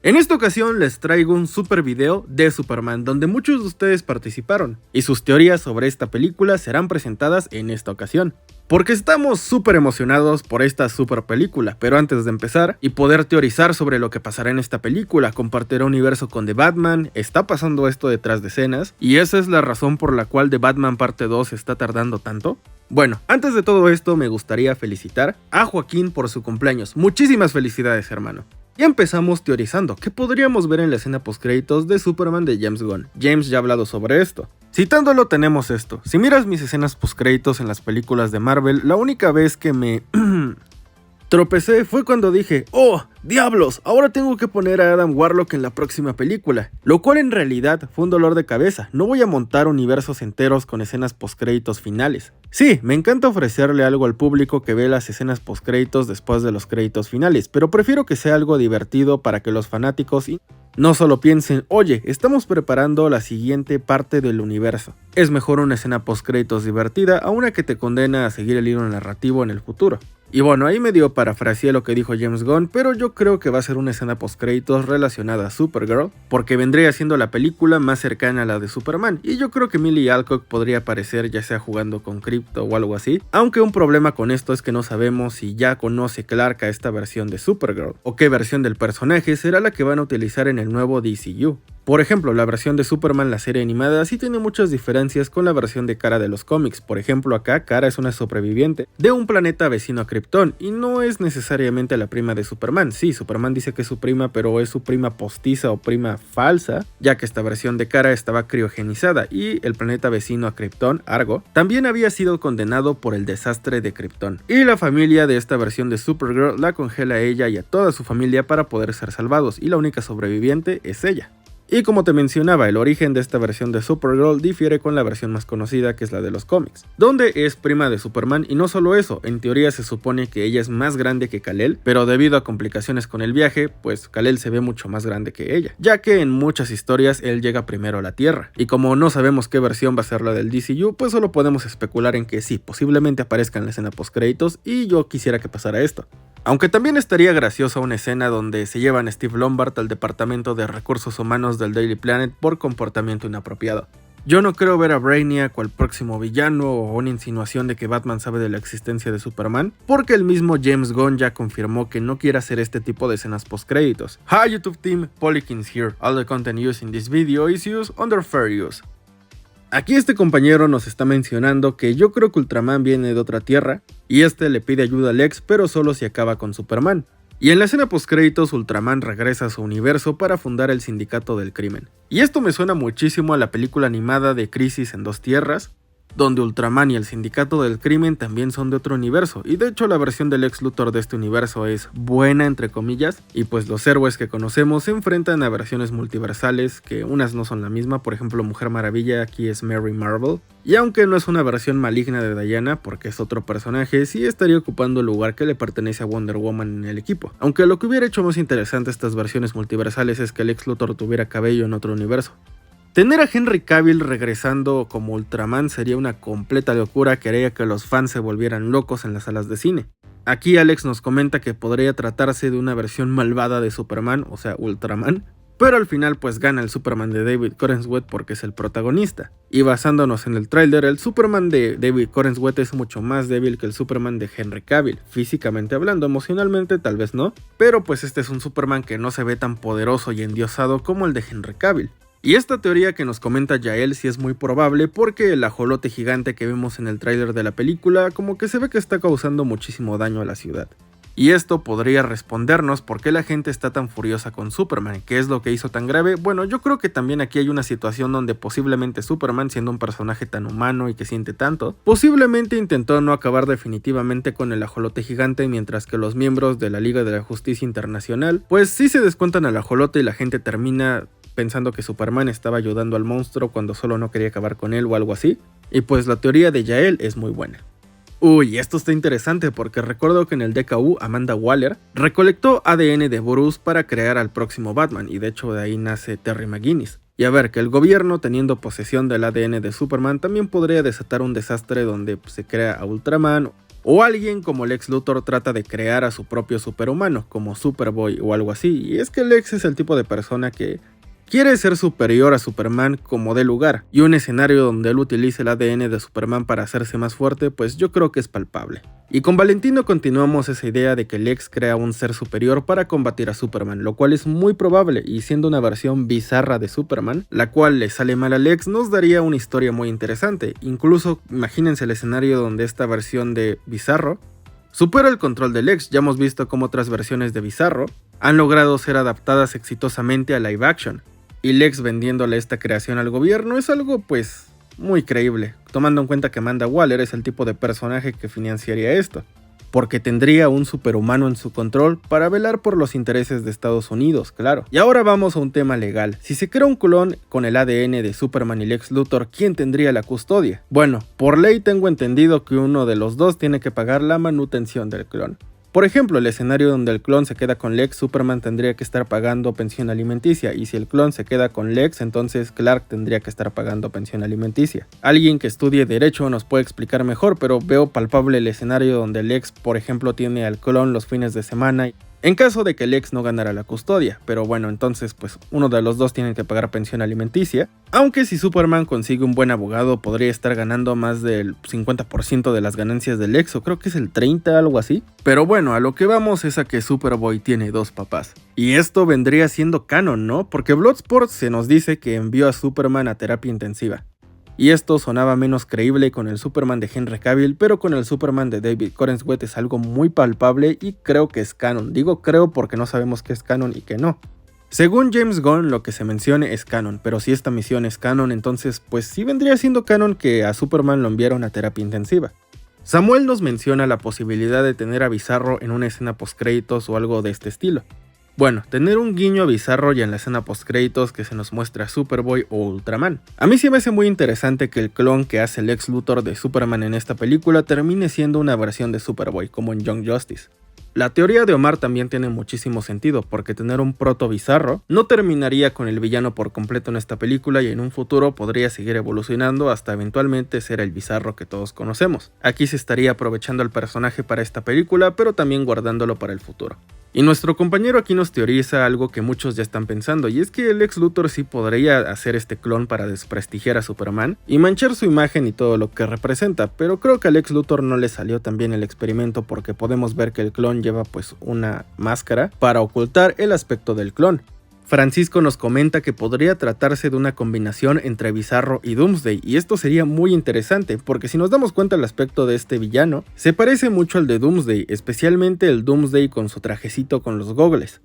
En esta ocasión les traigo un super video de Superman donde muchos de ustedes participaron y sus teorías sobre esta película serán presentadas en esta ocasión. Porque estamos súper emocionados por esta super película, pero antes de empezar y poder teorizar sobre lo que pasará en esta película, compartirá universo con The Batman, está pasando esto detrás de escenas, y esa es la razón por la cual The Batman parte 2 está tardando tanto. Bueno, antes de todo esto me gustaría felicitar a Joaquín por su cumpleaños, muchísimas felicidades hermano. Y empezamos teorizando qué podríamos ver en la escena postcréditos de Superman de James Gunn. James ya ha hablado sobre esto. Citándolo tenemos esto: si miras mis escenas postcréditos en las películas de Marvel, la única vez que me tropecé fue cuando dije, ¡oh, diablos! Ahora tengo que poner a Adam Warlock en la próxima película. Lo cual en realidad fue un dolor de cabeza. No voy a montar universos enteros con escenas postcréditos finales. Sí, me encanta ofrecerle algo al público que ve las escenas postcréditos después de los créditos finales, pero prefiero que sea algo divertido para que los fanáticos no solo piensen, oye, estamos preparando la siguiente parte del universo. Es mejor una escena postcréditos divertida a una que te condena a seguir el hilo narrativo en el futuro. Y bueno, ahí medio parafraseé lo que dijo James Gunn, pero yo creo que va a ser una escena postcréditos relacionada a Supergirl, porque vendría siendo la película más cercana a la de Superman, y yo creo que Millie Alcock podría aparecer ya sea jugando con Krypto o algo así, aunque un problema con esto es que no sabemos si ya conoce Clark a esta versión de Supergirl, o qué versión del personaje será la que van a utilizar en el nuevo DCU. Por ejemplo, la versión de Superman, la serie animada, sí tiene muchas diferencias con la versión de Kara de los cómics. Por ejemplo, acá Kara es una sobreviviente de un planeta vecino a Krypton y no es necesariamente la prima de Superman. Sí, Superman dice que es su prima, pero es su prima postiza o prima falsa, ya que esta versión de Kara estaba criogenizada y el planeta vecino a Krypton, Argo, también había sido condenado por el desastre de Krypton. Y la familia de esta versión de Supergirl la congela a ella y a toda su familia para poder ser salvados, y la única sobreviviente es ella. Y como te mencionaba, el origen de esta versión de Supergirl difiere con la versión más conocida, que es la de los cómics, donde es prima de Superman, y no solo eso, en teoría se supone que ella es más grande que Kal-El, pero debido a complicaciones con el viaje, pues Kal-El se ve mucho más grande que ella, ya que en muchas historias él llega primero a la Tierra, y como no sabemos qué versión va a ser la del DCU, pues solo podemos especular en que sí, posiblemente aparezca en la escena postcréditos, y yo quisiera que pasara esto. Aunque también estaría graciosa una escena donde se llevan a Steve Lombard al departamento de recursos humanos del Daily Planet por comportamiento inapropiado. Yo no creo ver a Brainiac o al próximo villano o una insinuación de que Batman sabe de la existencia de Superman, porque el mismo James Gunn ya confirmó que no quiere hacer este tipo de escenas postcréditos. Hi YouTube team, Polykins here. All the content used in this video is used under fair use. Aquí este compañero nos está mencionando que yo creo que Ultraman viene de otra tierra y este le pide ayuda a Lex, pero solo si acaba con Superman. Y en la escena postcréditos Ultraman regresa a su universo para fundar el Sindicato del Crimen. Y esto me suena muchísimo a la película animada de Crisis en Dos Tierras, donde Ultraman y el Sindicato del Crimen también son de otro universo, y de hecho la versión del Lex Luthor de este universo es buena entre comillas, y pues los héroes que conocemos se enfrentan a versiones multiversales que unas no son la misma. Por ejemplo, Mujer Maravilla aquí es Mary Marvel, y aunque no es una versión maligna de Diana porque es otro personaje, sí estaría ocupando el lugar que le pertenece a Wonder Woman en el equipo, aunque lo que hubiera hecho más interesante estas versiones multiversales es que Lex Luthor tuviera cabello en otro universo. Tener a Henry Cavill regresando como Ultraman sería una completa locura que haría que los fans se volvieran locos en las salas de cine. Aquí Alex nos comenta que podría tratarse de una versión malvada de Superman, o sea Ultraman, pero al final pues gana el Superman de David Corenswet porque es el protagonista. Y basándonos en el tráiler, el Superman de David Corenswet es mucho más débil que el Superman de Henry Cavill, físicamente hablando. Emocionalmente tal vez no, pero pues este es un Superman que no se ve tan poderoso y endiosado como el de Henry Cavill. Y esta teoría que nos comenta Yael sí es muy probable porque el ajolote gigante que vemos en el tráiler de la película como que se ve que está causando muchísimo daño a la ciudad. Y esto podría respondernos por qué la gente está tan furiosa con Superman, qué es lo que hizo tan grave. Bueno, yo creo que también aquí hay una situación donde posiblemente Superman, siendo un personaje tan humano y que siente tanto, posiblemente intentó no acabar definitivamente con el ajolote gigante, mientras que los miembros de la Liga de la Justicia Internacional pues sí se descuentan al ajolote y la gente termina pensando que Superman estaba ayudando al monstruo cuando solo no quería acabar con él o algo así. Y pues la teoría de Yael es muy buena. Uy, esto está interesante porque recuerdo que en el DKU Amanda Waller recolectó ADN de Bruce para crear al próximo Batman, y de hecho de ahí nace Terry McGinnis. Y a ver, que el gobierno teniendo posesión del ADN de Superman también podría desatar un desastre donde se crea a Ultraman O alguien como Lex Luthor trata de crear a su propio superhumano, como Superboy o algo así, y es que Lex es el tipo de persona que quiere ser superior a Superman como dé lugar, y un escenario donde él utilice el ADN de Superman para hacerse más fuerte, pues yo creo que es palpable. Y con Valentino continuamos esa idea de que Lex crea un ser superior para combatir a Superman, lo cual es muy probable, y siendo una versión bizarra de Superman, la cual le sale mal a Lex, nos daría una historia muy interesante. Incluso imagínense el escenario donde esta versión de Bizarro supera el control de Lex. Ya hemos visto cómo otras versiones de Bizarro han logrado ser adaptadas exitosamente a live action, y Lex vendiéndole esta creación al gobierno es algo pues muy creíble, tomando en cuenta que Amanda Waller es el tipo de personaje que financiaría esto, porque tendría un superhumano en su control para velar por los intereses de Estados Unidos, claro. Y ahora vamos a un tema legal. Si se crea un clon con el ADN de Superman y Lex Luthor, ¿quién tendría la custodia? Bueno, por ley tengo entendido que uno de los dos tiene que pagar la manutención del clon. Por ejemplo, el escenario donde el clon se queda con Lex, Superman tendría que estar pagando pensión alimenticia, y si el clon se queda con Lex, entonces Clark tendría que estar pagando pensión alimenticia. Alguien que estudie derecho nos puede explicar mejor, pero veo palpable el escenario donde Lex, por ejemplo, tiene al clon los fines de semana, en caso de que Lex no ganara la custodia, pero bueno, entonces pues uno de los dos tiene que pagar pensión alimenticia, aunque si Superman consigue un buen abogado podría estar ganando más del 50% de las ganancias de Lex, o creo que es el 30%, algo así. Pero bueno, a lo que vamos es a que Superboy tiene dos papás. Y esto vendría siendo canon, ¿no? Porque Bloodsport se nos dice que envió a Superman a terapia intensiva. Y esto sonaba menos creíble con el Superman de Henry Cavill, pero con el Superman de David Corenswet es algo muy palpable y creo que es canon. Digo creo porque no sabemos qué es canon y qué no. Según James Gunn, lo que se mencione es canon, pero si esta misión es canon, entonces pues sí vendría siendo canon que a Superman lo enviaron a terapia intensiva. Samuel nos menciona la posibilidad de tener a Bizarro en una escena postcréditos o algo de este estilo. Bueno, tener un guiño a Bizarro y en la escena postcréditos que se nos muestra a Superboy o Ultraman. A mí sí me hace muy interesante que el clon que hace Lex Luthor de Superman en esta película termine siendo una versión de Superboy, como en Young Justice. La teoría de Omar también tiene muchísimo sentido, porque tener un proto Bizarro no terminaría con el villano por completo en esta película y en un futuro podría seguir evolucionando hasta eventualmente ser el Bizarro que todos conocemos. Aquí se estaría aprovechando al personaje para esta película, pero también guardándolo para el futuro. Y nuestro compañero aquí nos teoriza algo que muchos ya están pensando, y es que Lex Luthor sí podría hacer este clon para desprestigiar a Superman y manchar su imagen y todo lo que representa, pero creo que a Lex Luthor no le salió tan bien el experimento, porque podemos ver que el clon lleva pues una máscara para ocultar el aspecto del clon. Francisco nos comenta que podría tratarse de una combinación entre Bizarro y Doomsday, y esto sería muy interesante, porque si nos damos cuenta el aspecto de este villano, se parece mucho al de Doomsday, especialmente el Doomsday con su trajecito con los gogles,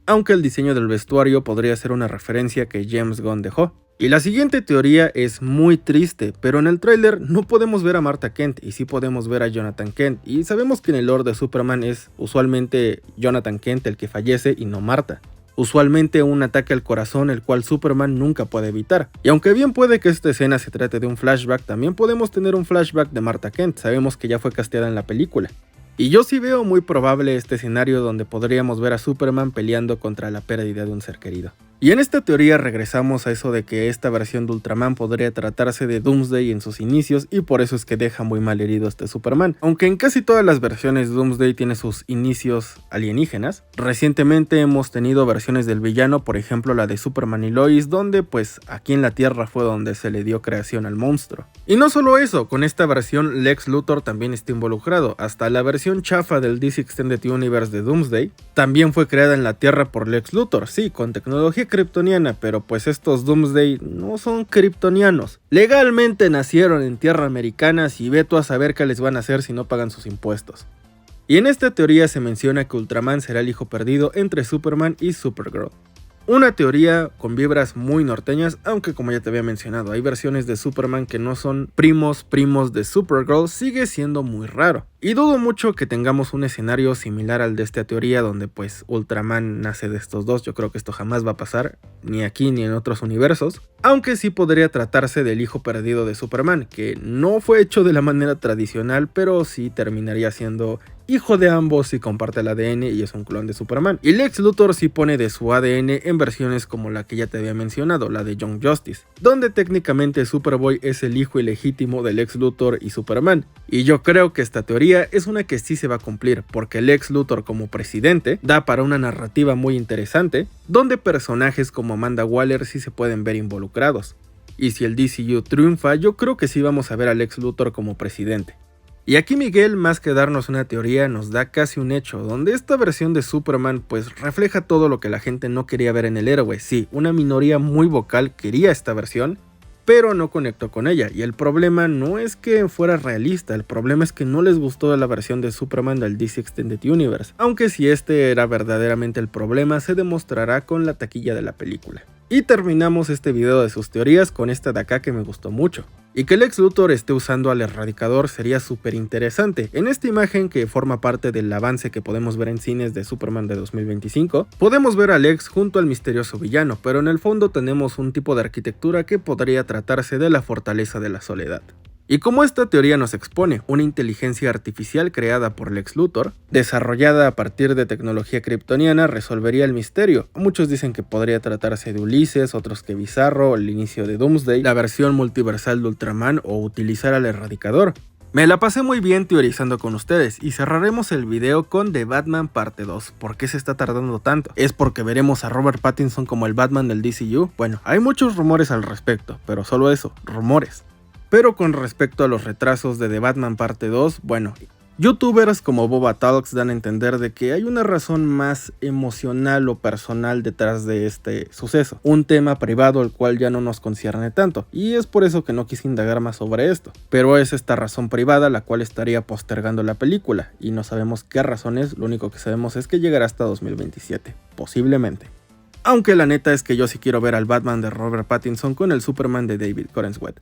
aunque el diseño del vestuario podría ser una referencia que James Gunn dejó. Y la siguiente teoría es muy triste, pero en el tráiler no podemos ver a Martha Kent y sí podemos ver a Jonathan Kent, y sabemos que en el lore de Superman es usualmente Jonathan Kent el que fallece y no Martha. Usualmente un ataque al corazón el cual Superman nunca puede evitar. Y aunque bien puede que esta escena se trate de un flashback, también podemos tener un flashback de Martha Kent, sabemos que ya fue casteada en la película. Y yo sí veo muy probable este escenario donde podríamos ver a Superman peleando contra la pérdida de un ser querido. Y en esta teoría regresamos a eso de que esta versión de Ultraman podría tratarse de Doomsday en sus inicios, y por eso es que deja muy mal herido a este Superman. Aunque en casi todas las versiones Doomsday tiene sus inicios alienígenas, recientemente hemos tenido versiones del villano, por ejemplo la de Superman y Lois, donde pues aquí en la Tierra fue donde se le dio creación al monstruo. Y no solo eso, con esta versión Lex Luthor también está involucrado, hasta la versión chafa del DC Extended Universe de Doomsday también fue creada en la Tierra por Lex Luthor, sí, con tecnología kryptoniana, pero pues estos Doomsday no son kryptonianos. Legalmente nacieron en tierra americanas y ve tú a saber qué les van a hacer si no pagan sus impuestos. Y en esta teoría se menciona que Ultraman será el hijo perdido entre Superman y Supergirl. Una teoría con vibras muy norteñas, aunque como ya te había mencionado, hay versiones de Superman que no son primos de Supergirl, sigue siendo muy raro. Y dudo mucho que tengamos un escenario similar al de esta teoría donde pues Ultraman nace de estos dos. Yo creo que esto jamás va a pasar, ni aquí ni en otros universos. Aunque sí podría tratarse del hijo perdido de Superman, que no fue hecho de la manera tradicional, pero sí terminaría siendo hijo de ambos y comparte el ADN y es un clon de Superman. Y Lex Luthor sí pone de su ADN en versiones como la que ya te había mencionado, la de Young Justice, donde técnicamente Superboy es el hijo ilegítimo de Lex Luthor y Superman. Y yo creo que esta teoría es una que sí se va a cumplir, porque Lex Luthor como presidente da para una narrativa muy interesante, donde personajes como Amanda Waller sí se pueden ver involucrados. Y si el DCU triunfa, yo creo que sí vamos a ver a Lex Luthor como presidente. Y aquí Miguel, más que darnos una teoría, nos da casi un hecho, donde esta versión de Superman pues refleja todo lo que la gente no quería ver en el héroe. Sí, una minoría muy vocal quería esta versión, pero no conectó con ella, y el problema no es que fuera realista, el problema es que no les gustó la versión de Superman del DC Extended Universe, aunque si este era verdaderamente el problema se demostrará con la taquilla de la película. Y terminamos este video de sus teorías con esta de acá que me gustó mucho. Y que Lex Luthor esté usando al Erradicador sería súper interesante. En esta imagen, que forma parte del avance que podemos ver en cines de Superman de 2025, podemos ver a Lex junto al misterioso villano, pero en el fondo tenemos un tipo de arquitectura que podría tratarse de la Fortaleza de la Soledad. Y como esta teoría nos expone, una inteligencia artificial creada por Lex Luthor, desarrollada a partir de tecnología kryptoniana, resolvería el misterio. Muchos dicen que podría tratarse de Ulises, otros que Bizarro, el inicio de Doomsday, la versión multiversal de Ultraman o utilizar al Erradicador. Me la pasé muy bien teorizando con ustedes y cerraremos el video con The Batman parte 2. ¿Por qué se está tardando tanto? ¿Es porque veremos a Robert Pattinson como el Batman del DCU? Bueno, hay muchos rumores al respecto, pero solo eso, rumores. Pero con respecto a los retrasos de The Batman parte 2, bueno, youtubers como Boba Talks dan a entender de que hay una razón más emocional o personal detrás de este suceso, un tema privado el cual ya no nos concierne tanto, y es por eso que no quise indagar más sobre esto, pero es esta razón privada la cual estaría postergando la película, y no sabemos qué razón es, lo único que sabemos es que llegará hasta 2027, posiblemente. Aunque la neta es que yo sí quiero ver al Batman de Robert Pattinson con el Superman de David Corenswet.